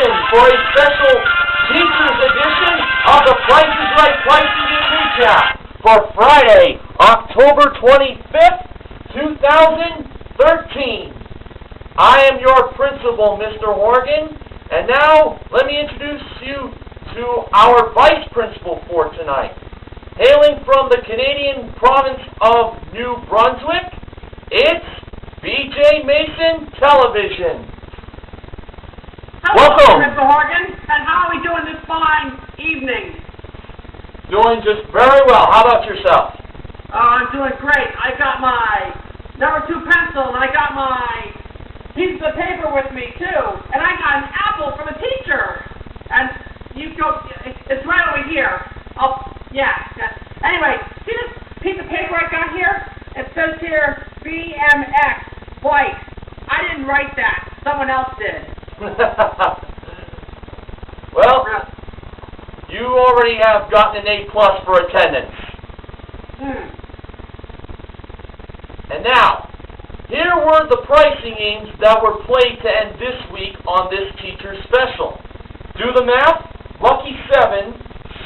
Edition for a special Teacher's Edition of the Price is Right Pricing and Recap for Friday, October 25th, 2013. I am your principal, Mr. Horgan, and now let me introduce you to our vice principal for tonight. Hailing from the Canadian province of New Brunswick, it's BJMasonTelevision. Hello, welcome, Mr. Horgan, and how are we doing this fine evening? Doing just very well. How about yourself? I'm doing great. I got my number 2 pencil, and I got my pieces of paper with me, too. And I got an apple from a teacher. And you go, it's right over here. Yeah. Anyway, see this piece of paper I got here? It says here, BMX, bike. I didn't write that. Someone else did. Well, you already have gotten an A+ for attendance. And now, here were the pricing games that were played to end this week on this teacher special. Do the Math, Lucky 7,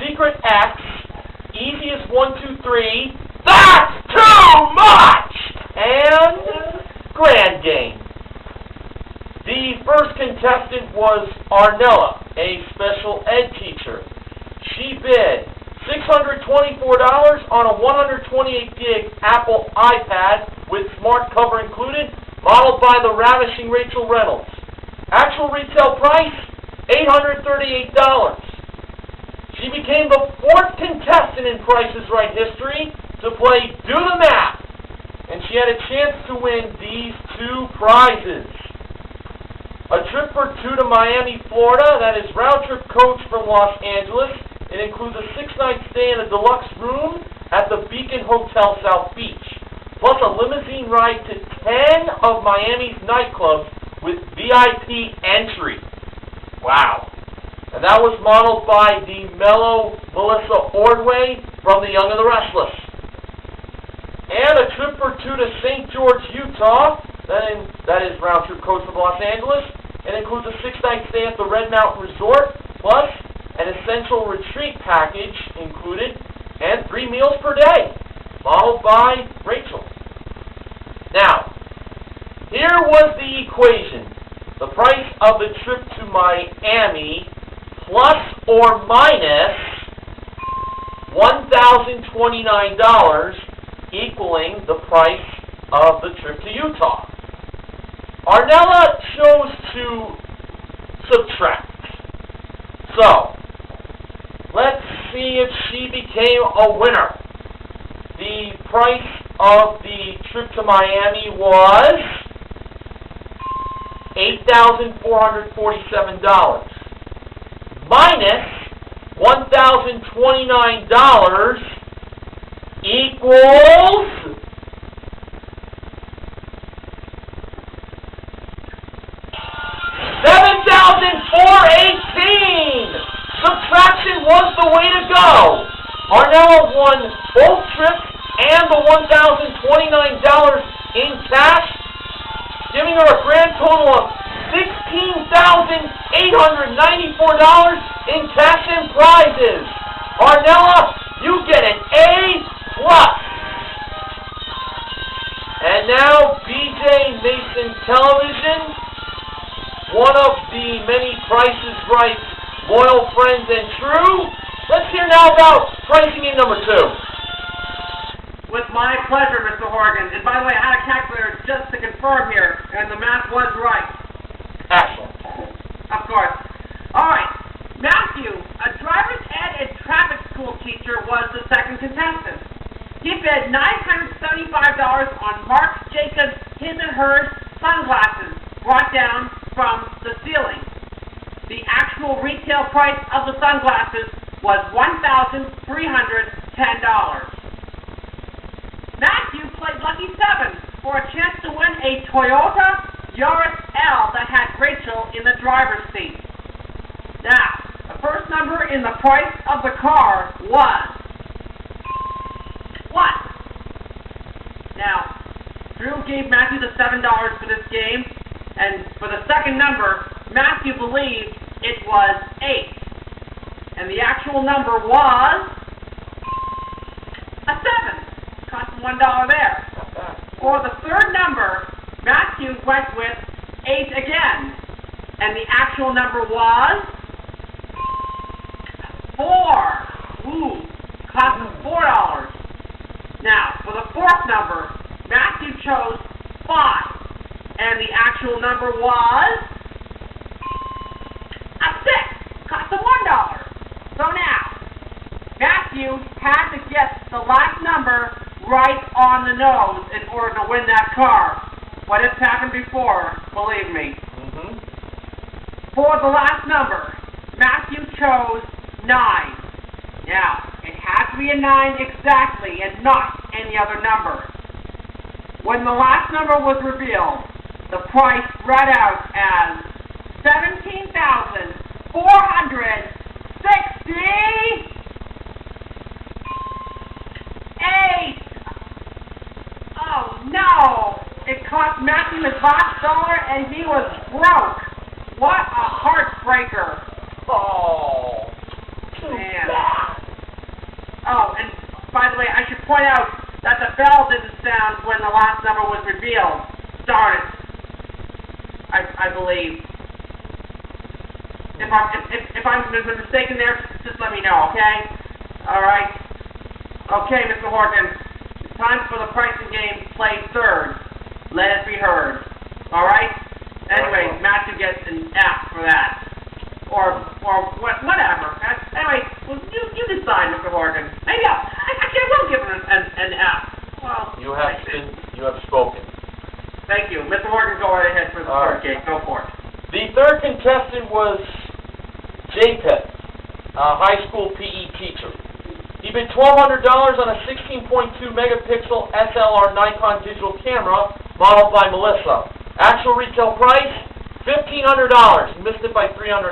Secret X, Easiest 1, 2, 3, That's Too Much! And Grand Game. The first contestant was Arnella, a special ed teacher. She bid $624 on a 128 gig Apple iPad with smart cover included, modeled by the Ravishing Rachel Reynolds. Actual retail price, $838. She became the 4th contestant in Price is Right history to play Do the Math, and she had a chance to win these 2 prizes. A trip for 2 to Miami, Florida, that is round-trip coach from Los Angeles. It includes a 6-night stay in a deluxe room at the Beacon Hotel South Beach, plus a limousine ride to 10 of Miami's nightclubs with VIP entry. Wow. And that was modeled by the Mellow Melissa Ordway from the Young The Restless. And a trip for 2 to St. George, Utah, that is round-trip coast of Los Angeles. It includes a 6-night stay at the Red Mountain Resort, plus an essential retreat package included, and 3 meals per day, modeled by Rachel. Now, here was the equation. The price of the trip to Miami plus or minus $1,029 equaling the price of the trip to Utah. Arnella chose to subtract. So, let's see if she became a winner. The price of the trip to Miami was $8,447. Minus $1,029 equals $7,418. Subtraction was the way to go. Arnella won both trips and the $1,029 in cash, giving her a grand total of $16,894 in cash and prizes. Arnella, you get an A+. And now, BJMasonTelevision, one of the many Price is Right loyal friends and true. Let's hear now about pricing game number 2. With my pleasure, Mr. Horgan. And by the way, I had a calculator just to confirm here, and the math was right. Excellent. Of course. All right. Matthew, a driver's ed and traffic school teacher, was the second contestant. He bid $975 on Marc Jacobs' his and hers sunglasses brought down from the ceiling. The actual retail price of the sunglasses was $1,310. Matthew played Lucky 7 for a chance to win a Toyota Yaris L that had Rachel in the driver's seat. Now, the first number in the price of the car was what? Now, Drew gave Matthew the $7 for this game, and for the second number, Matthew believed it was 8. And the actual number was a 7. Cost him $1 there. For the third number, Matthew went with 8 again. And the actual number was 4. Ooh, cost him $4. Now, for the fourth number, Matthew chose 5. And the actual number was a 6. Cost him $1. So now, Matthew had to get the last number right on the nose in order to win that car. But it's happened before, believe me. For the last number, Matthew chose 9. Now, it has to be a 9 exactly and not any other number. When the last number was revealed, the price read out as $17,468. Oh no! It cost Matthew his last dollar and he was broke. What a heartbreaker. Oh, man. Oh, and by the way, I should point out that the bell didn't sound when the last number was revealed. Darn it. I believe. If I'm mistaken there, just let me know, okay? Alright. Okay, Mr. Horton. It's time for the pricing game played third. Let it be heard. Alright? Anyway, Matthew gets an F for that. Or whatever. Anyway, well, you decide, Mr. Horton. Maybe I will give him an F. Well, you have spoken. Thank you. Mr. Horton, go right ahead for the third game. Go for it. The third contestant was J.P., a high school PE teacher. He bid $1,200 on a 16.2 megapixel SLR Nikon digital camera modeled by Melissa. Actual retail price, $1,500. He missed it by $300.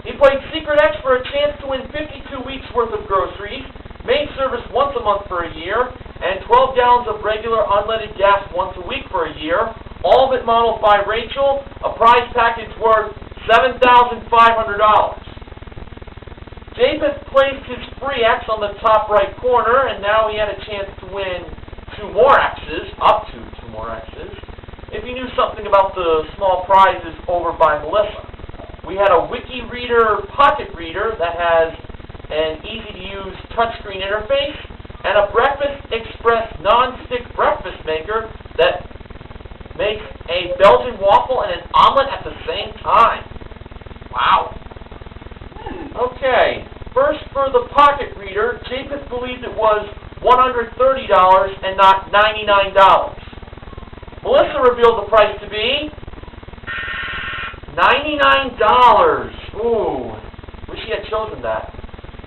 He played Secret X for a chance to win 52 weeks worth of groceries, maid service once a month for a year, and 12 gallons of regular unleaded gas once a week for a year, all of it modeled by Rachel, a prize package worth $7,500. Japheth placed his free X on the top right corner, and now he had a chance to win 2 more X's, up to 2 more X's, if he knew something about the small prizes over by Melissa. We had a Wiki Reader pocket reader that has an easy-to-use touchscreen interface, and a Breakfast Express non-stick breakfast maker that makes a Belgian waffle and an omelet at the same time. Wow. Okay, first for the pocket reader, Japheth believed it was $130 and not $99. Melissa revealed the price to be $99. Ooh, wish he had chosen that.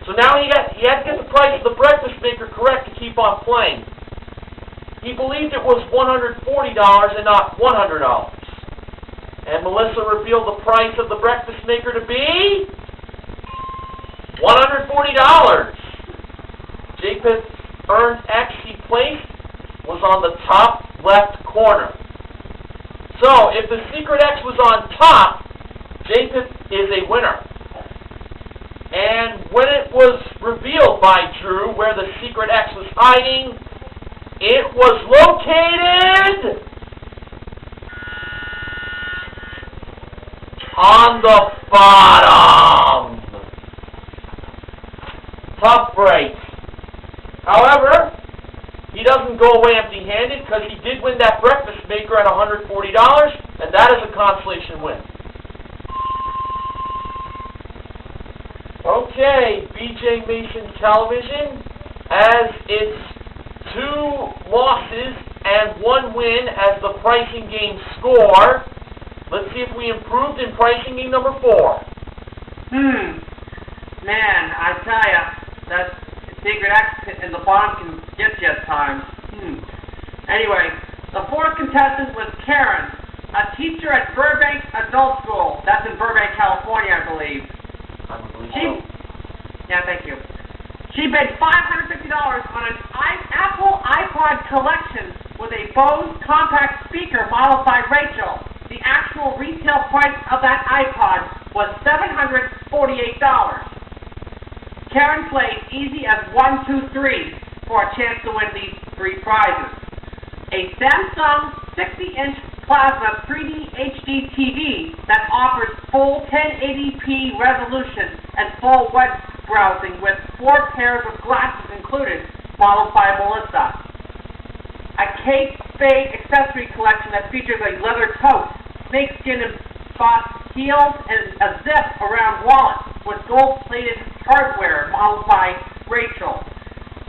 So now he had to get the price of the breakfast maker correct to keep on playing. He believed it was $140 and not $100. And Melissa revealed the price of the breakfast maker to be $140. Japheth's earned X he placed was on the top left corner. So if the secret X was on top, Japheth is a winner. And when it was revealed by Drew where the secret X was hiding, it was located on the bottom. Tough break. However, he doesn't go away empty-handed because he did win that breakfast maker at $140, and that is a consolation win. Okay, BJMasonTelevision has its 2 losses and 1 win as the pricing game score. Let's see if we improved in pricing game number 4. Man, I tell ya, that secret X in the bottom can get you at times. Anyway, the 4th contestant was Karen, a teacher at Burbank Adult School. That's in Burbank, California, I believe. Yeah, thank you. She bid $550 on an Apple iPod collection with a Bose compact speaker modeled by Rachel. the actual retail price of that iPod was $748. Karen played easy as 1, 2, 3 for a chance to win these 3 prizes. A Samsung 60-inch plasma 3D HD TV that offers full 1080p resolution and full web browsing with 4 pairs of glasses included, modeled by Melissa. A Kate Spade accessory collection that features a leather tote, snakeskin embossed heels, and a zip around wallet with gold-plated hardware, modeled by Rachel.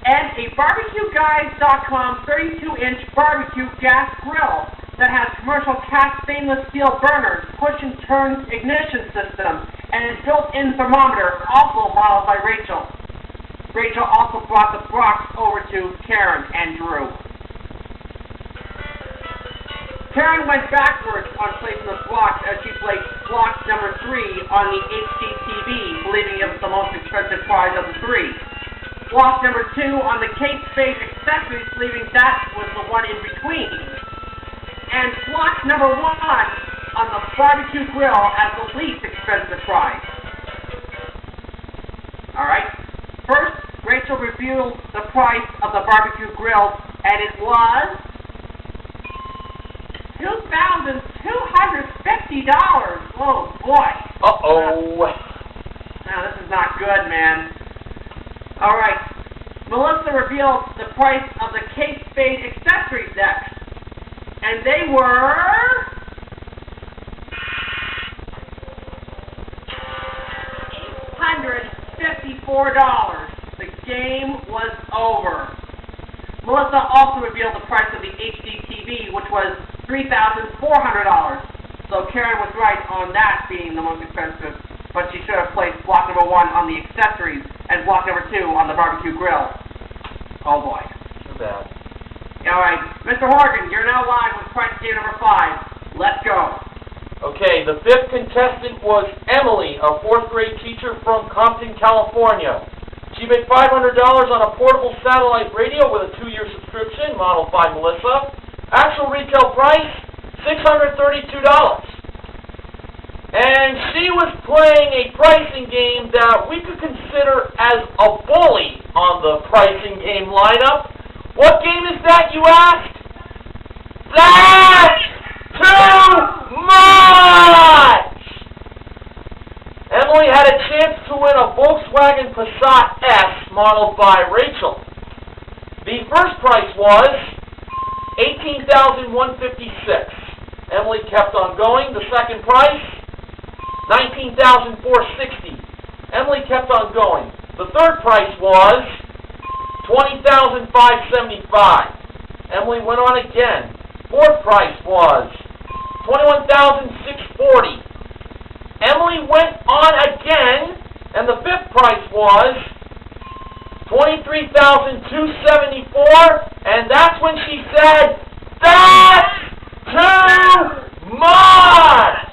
And a BarbecueGuys.com 32-inch barbecue gas grill that has commercial cast stainless steel burners, push and turn ignition system, and a built-in thermometer, also modeled by Rachel. Rachel also brought the box over to Karen and Drew. Karen went backwards on placing the blocks as she placed block number 3 on the HD TV, believing it was the most expensive prize of the 3. Block number 2 on the Kate Spade accessories, believing that was the one in between. And block number 1 on the barbecue grill as the least expensive prize. Alright, first Rachel revealed the price of the barbecue grill, and it was $2,250. Oh boy. Uh-oh. Now this is not good, man. Alright, Melissa revealed the price of the Kate Spade accessories next. And they were $854. The game was over. Melissa also revealed the price of the HD TV, which was $3,400. So Karen was right on that being the most expensive, but she should have placed block number 1 on the accessories and block number 2 on the barbecue grill. Oh boy. Too bad. Alright, Mr. Horgan, you're now live with price game number 5. Let's go. Okay, the 5th contestant was Emily, a 4th grade teacher from Compton, California. She made $500 on a portable satellite radio with a 2-year subscription, modeled by Melissa. Actual retail price, $632. And she was playing a pricing game that we could consider as a bully on the pricing game lineup. What game is that, you ask? That's too much! Emily had a chance to win a Volkswagen Passat S modeled by Rachel. The first price was $18,156. Emily kept on going. The second price, $19,460. Emily kept on going. The third price was $20,575. Emily went on again. Fourth price was $21,640. Emily went on again, and the fifth price was $23,274, and that's when she said, "That's too much!"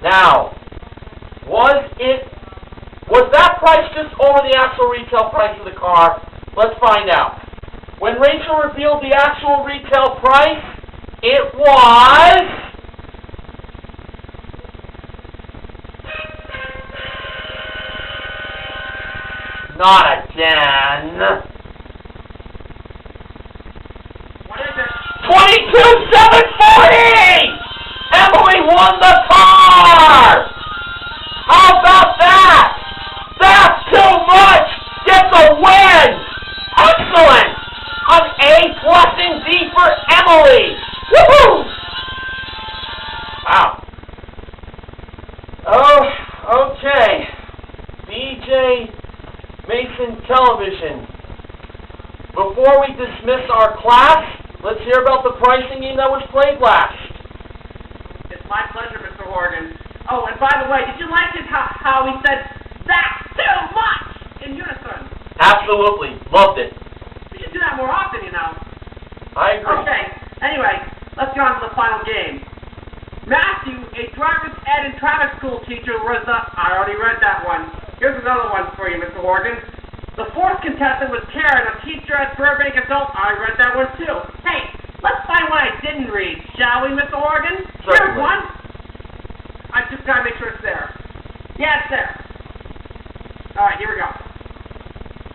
Now, was that price just over the actual retail price of the car? Let's find out. When Rachel revealed the actual retail price, it was not again. What is it? $22,740! Emily won the car! How about that? That's too much! Gets a win! Excellent! An A+ and D for Emily! Woohoo! Wow. Oh, okay. BJMasonTelevision. Before we dismiss our class, let's hear about the pricing game that was played last. It's my pleasure, Mr. Horgan. Oh, and by the way, did you like it how he said, "That's too much," in unison? Absolutely. Loved it. We should do that more often, you know. I agree. Okay, anyway, let's get on to the final game. Matthew, a driver's ed and traffic school teacher, was I already read that one. Here's another one for you, Mr. Horgan. The fourth contestant was Karen, a teacher at Burbank Adult. I read that one too. Hey, let's find what I didn't read, shall we, Mr. Horgan? Here's one. I just got to make sure it's there. Yeah, it's there. All right, here we go.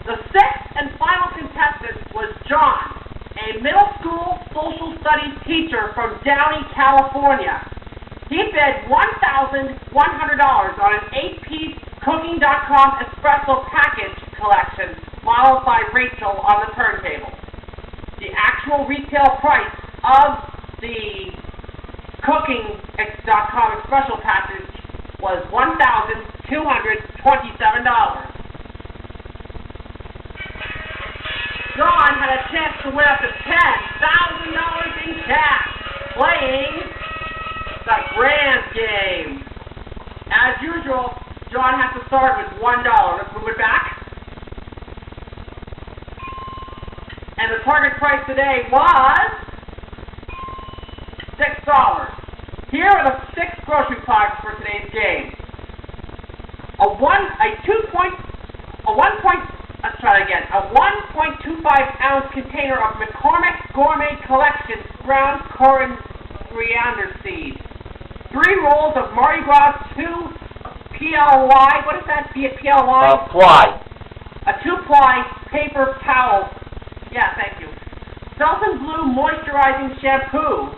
The sixth and final contestant was John, a middle school social studies teacher from Downey, California. He bid $1,100 on an 8-piece Cooking.com espresso package collection modeled by Rachel on the turntable. The actual retail price of the Cooking.com espresso package was $1,227. John had a chance to win up to $10,000 in cash playing the grand game. As usual, John has to start with $1. Let's move it back. And the target price today was $6. Here are the 6 grocery products for today's game. A 1.25-ounce container of McCormick's Gourmet Collection ground coriander seed. 3 rolls of Mardi Gras 2 PLY. What is that? PLY? Ply. A 2-ply paper towel. Yeah, thank you. Selsun Blue moisturizing shampoo.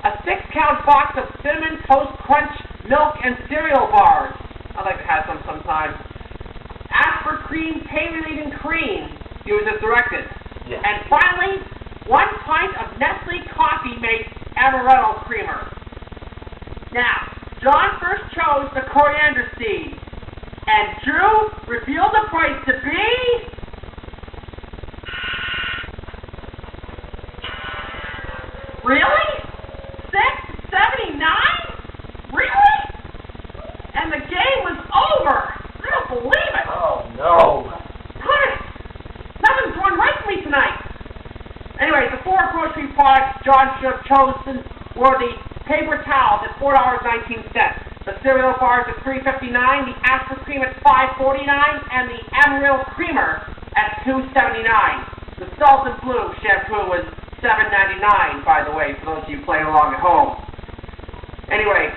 A 6-count box of Cinnamon Toast Crunch milk and cereal bars. I'd like to have some sometime. Asper Cream Pay-Relieving Cream. Use as directed. Yes. And finally, 1 pint of Nestle Coffee Mate Amaretto Creamer. Now, John first chose the coriander seed, and Drew revealed the price to be really? $6.79? Really? And the game was over. I don't believe it. Oh, no. Goodness. Nothing's going right for me tonight. Anyway, the 4 grocery products John should have chosen were the paper towels at $4.19, the cereal bars at $3.59, the Asper Cream at $5.49, and the Amaretto Creamer at $2.79. The Selsun Blue shampoo was $7.99, by the way, for those of you playing along at home. Anyway,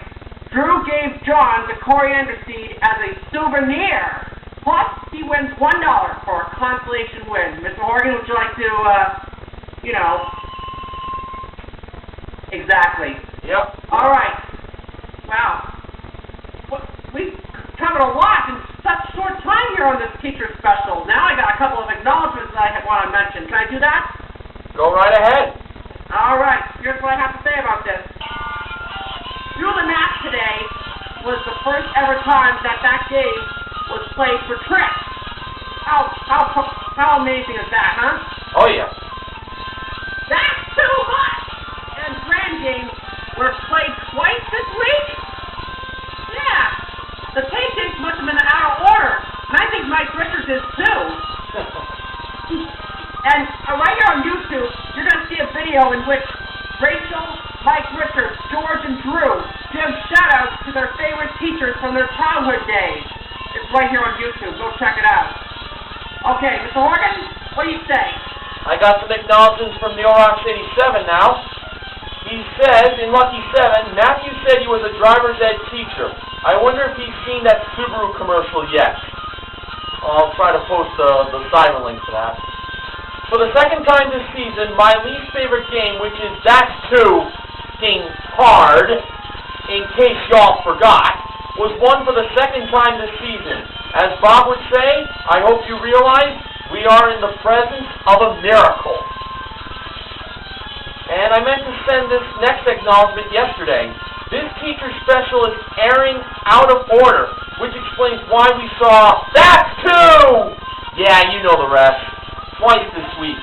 Drew gave John the coriander seed as a souvenir. Plus, he wins $1 for a consolation win. Mr. Horgan, would you like to, Exactly. Yep. All right. Wow. We've covered a lot in such short time here on this teacher special. Now I got a couple of acknowledgments that I want to mention. Can I do that? Go right ahead. All right. Here's what I have to say about this. Do the Math today was the first ever time that game was played for tricks. How amazing is that, huh? Oh, yeah. That's too much! And grand games were played twice this week? Yeah. The take-ins must have been out of order. And I think Mike Richards is too. And right here on YouTube, you're going to see a video in which Rachel, Mike Richards, George, and Drew give shout-outs to their favorite teachers from their childhood days. It's right here on YouTube. Go check it out. Okay, Mr. Horgan, what do you say? I got some acknowledgments from New York City 7 now. He says, in Lucky 7, Matthew said he was a driver's ed teacher. I wonder if he's seen that Subaru commercial yet. I'll try to post the silent link for that. For the second time this season, my least favorite game, which is That's Too F***ing Hard, in case y'all forgot, was won for the second time this season. As Bob would say, I hope you realize we are in the presence of a miracle. And I meant to send this next acknowledgement yesterday. This teacher special is airing out of order, which explains why we saw That's Too! Yeah, you know the rest. Twice this week.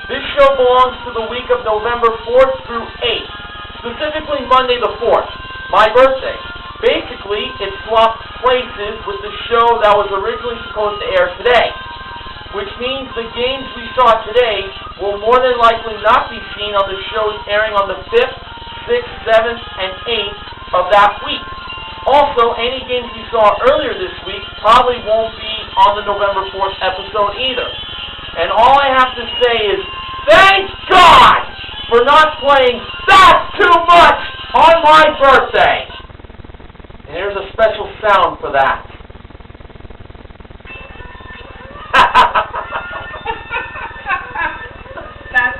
This show belongs to the week of November 4th through 8th, specifically Monday the 4th, my birthday. Basically, it swapped places with the show that was originally supposed to air today, which means the games we saw today will more than likely not be seen on the shows airing on the 5th, 6th, 7th, and 8th of that week. Also, any games we saw earlier this week probably won't be on the November 4th episode either. And all I have to say is, thank God for not playing That's Too Much on my birthday. And here's a special sound for that.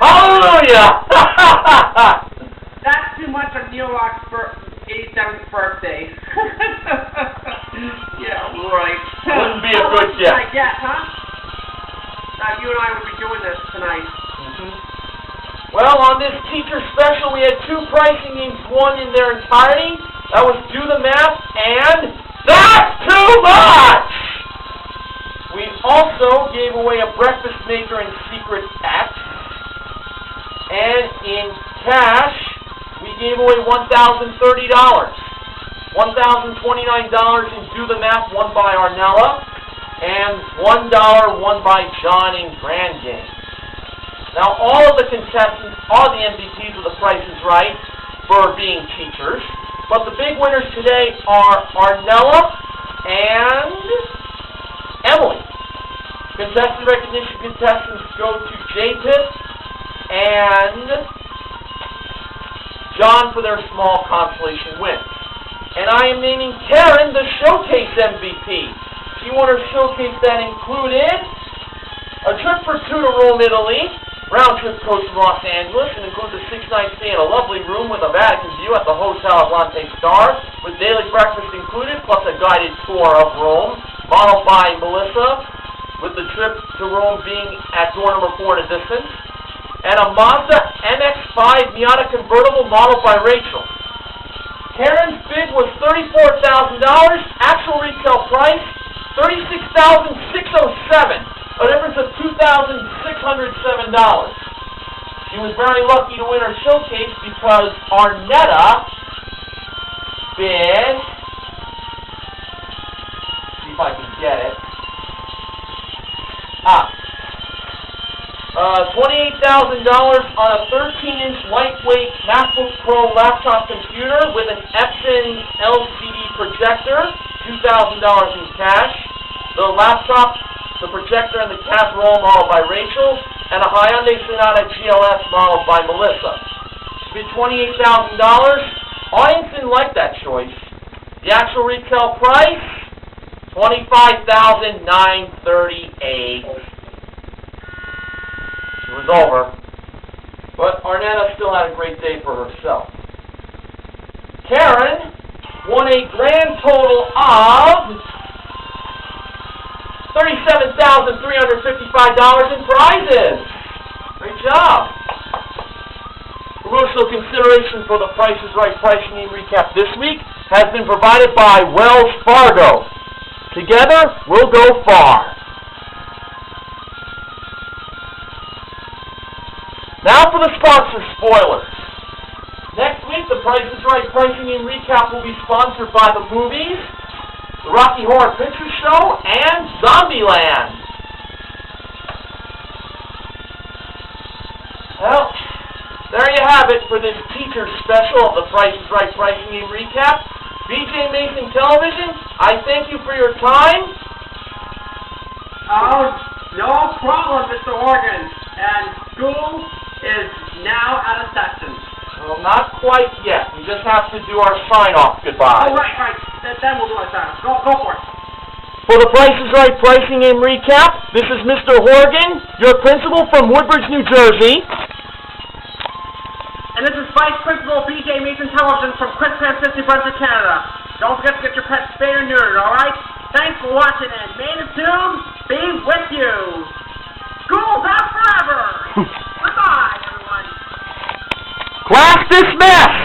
Hallelujah! That's too much of Neil Rock's 87th birthday. Yeah, right. Wouldn't be a good gift. I guess, huh? You and I would be doing this tonight. Well, on this teacher special, we had two pricing games, one in their entirety. That was Do the Math and That's Too Much! We also gave away a breakfast maker and Secret X. And in cash, we gave away $1,030. $1,029 in Do the Math, won by Arnella, and $1 won by John in Grand Game. Now, all of the contestants are the MVPs of The Price is Right for being teachers, but the big winners today are Arnella and Emily. Contestant recognition contestants go to J-Pip and John for their small consolation win. And I am naming Karen the Showcase MVP. She won her showcase that included a trip for two to Rome, Italy, round-trip coach from Los Angeles, and includes a 6-night stay in a lovely room with a Vatican view at the Hotel Atlante Star, with daily breakfast included, plus a guided tour of Rome, modeled by Melissa, with the trip to Rome being at door number 4 in a distance, and a Mazda MX-5 Miata convertible modeled by Rachel. Karen's bid was $34,000, actual retail price $36,607. A difference of $2,607. She was very lucky to win her showcase because Arnetta bid, see if I can get it, $28,000 on a 13-inch lightweight MacBook Pro laptop computer with an Epson LCD projector, $2,000 in cash. The laptop, the projector, and the cap were all modeled by Rachel, and a Hyundai Sonata GLS modeled by Melissa. She bid $28,000. Audience didn't like that choice. The actual retail price, $25,938. It was over. But Arnetta still had a great day for herself. Karen won a grand total of $37,355 in prizes. Great job. Promotional consideration for the Price is Right pricing game recap this week has been provided by Wells Fargo. Together, we'll go far. Now for the sponsor spoilers. Next week, the Price is Right pricing game recap will be sponsored by the movies, the Rocky Horror Picture Show, and Zombieland. Well, there you have it for this teacher special of the Price is Right pricing game recap. BJMasonTelevision, I thank you for your time. Oh, no problem, Mr. Horgan. And school is now out of session. Well, not quite yet. We just have to do our sign-off goodbye. Oh, right. Then we'll do our sign-off. Go for it. For the Price is Right pricing game recap, this is Mr. Horgan, your principal from Woodbridge, New Jersey. And this is Vice Principal BJ Mason Television from Queensland, New Brunswick, Canada. Don't forget to get your pets spayed or neutered, alright? Thanks for watching, and may the tune be with you. School's out forever. Goodbye, everyone. Class dismissed!